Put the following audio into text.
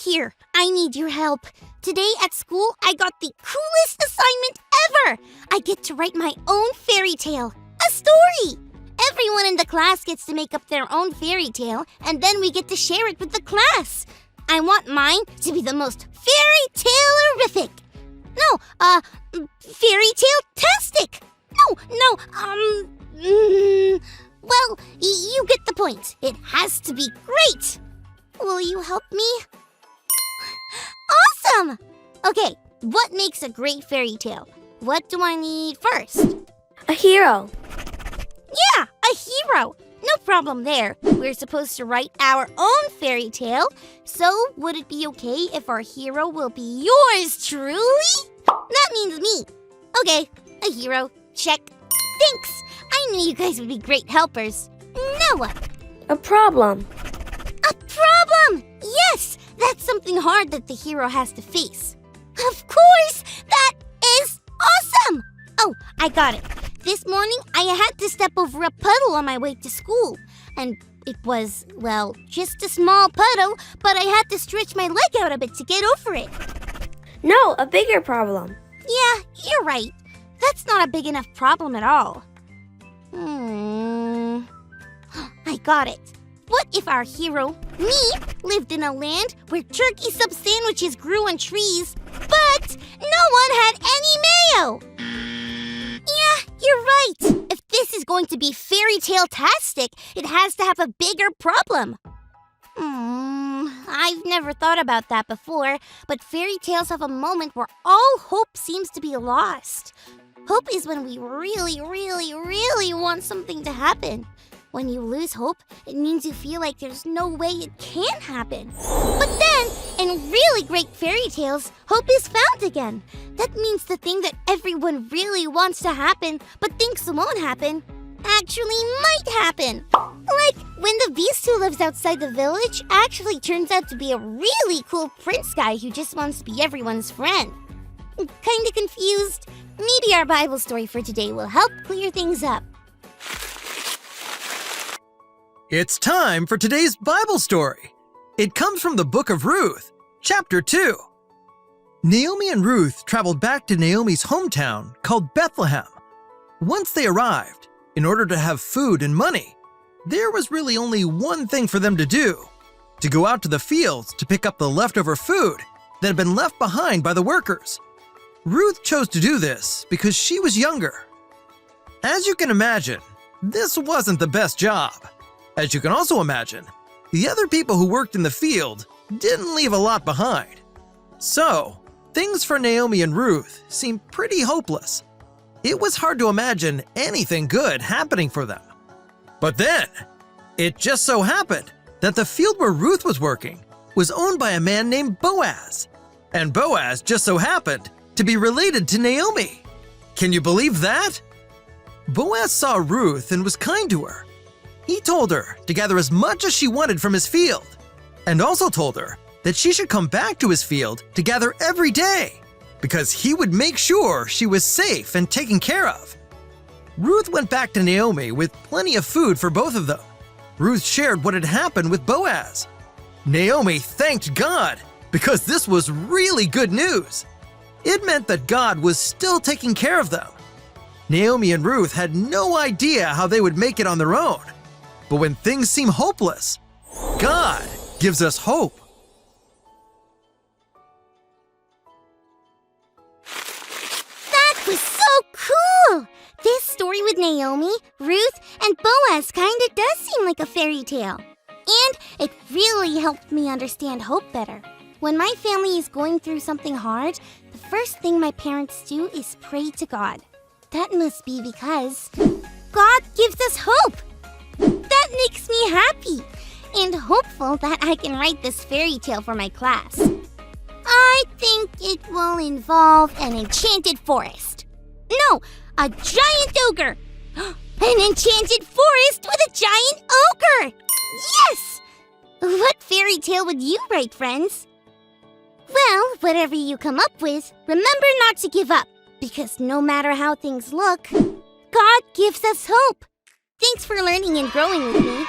here. I need your help. Today at school, I got the coolest assignment ever. I get to write my own fairy tale, a story. Everyone in the class gets to make up their own fairy tale, and then we get to share it with the class. I want mine to be the most fairy tale-erific. No, fairy tale-tastic. Well, you get the point. It has to be great. Will you help me? Awesome! Okay, what makes a great fairy tale? What do I need first? A hero. Yeah, a hero. No problem there. We're supposed to write our own fairy tale. So, would it be okay if our hero will be yours truly? That means me. Okay, a hero. Check. Thanks. I knew you guys would be great helpers. Now what? A problem. A problem! Yes! That's something hard that the hero has to face. Of course! That is awesome! Oh, I got it. This morning, I had to step over a puddle on my way to school. And it was, well, just a small puddle, but I had to stretch my leg out a bit to get over it. No, a bigger problem. Yeah, you're right. That's not a big enough problem at all. I got it. What if our hero, me, lived in a land where turkey sub sandwiches grew on trees, but no one had any mayo? Yeah, you're right. If this is going to be fairy tale-tastic, it has to have a bigger problem. I've never thought about that before, but fairy tales have a moment where all hope seems to be lost. Hope is when we really, really, really want something to happen. When you lose hope, it means you feel like there's no way it can happen. But then, in really great fairy tales, hope is found again. That means the thing that everyone really wants to happen, but thinks won't happen, actually might happen. Like when the beast who lives outside the village actually turns out to be a really cool prince guy who just wants to be everyone's friend. Kinda confused? Maybe our Bible story for today will help clear things up. It's time for today's Bible story. It comes from the book of Ruth, chapter 2. Naomi and Ruth traveled back to Naomi's hometown called Bethlehem. Once they arrived, in order to have food and money, there was really only one thing for them to do: to go out to the fields to pick up the leftover food that had been left behind by the workers. Ruth chose to do this because she was younger. As you can imagine, this wasn't the best job. As you can also imagine, the other people who worked in the field didn't leave a lot behind. So, things for Naomi and Ruth seemed pretty hopeless. It was hard to imagine anything good happening for them. But then, it just so happened that the field where Ruth was working was owned by a man named Boaz. And Boaz just so happened to be related to Naomi. Can you believe that? Boaz saw Ruth and was kind to her. He told her to gather as much as she wanted from his field, and also told her that she should come back to his field to gather every day, because he would make sure she was safe and taken care of. Ruth went back to Naomi with plenty of food for both of them. Ruth shared what had happened with Boaz. Naomi thanked God because this was really good news. It meant that God was still taking care of them. Naomi and Ruth had no idea how they would make it on their own. But when things seem hopeless, God gives us hope. That was so cool! This story with Naomi, Ruth, and Boaz kinda does seem like a fairy tale. And it really helped me understand hope better. When my family is going through something hard, the first thing my parents do is pray to God. That must be because God gives us hope. That makes me happy and hopeful that I can write this fairy tale for my class. I think it will involve an enchanted forest. No, a giant ogre. An enchanted forest with a giant ogre. Yes! What fairy tale would you write, friends? Well, whatever you come up with, remember not to give up, because no matter how things look, God gives us hope. Thanks for learning and growing with me.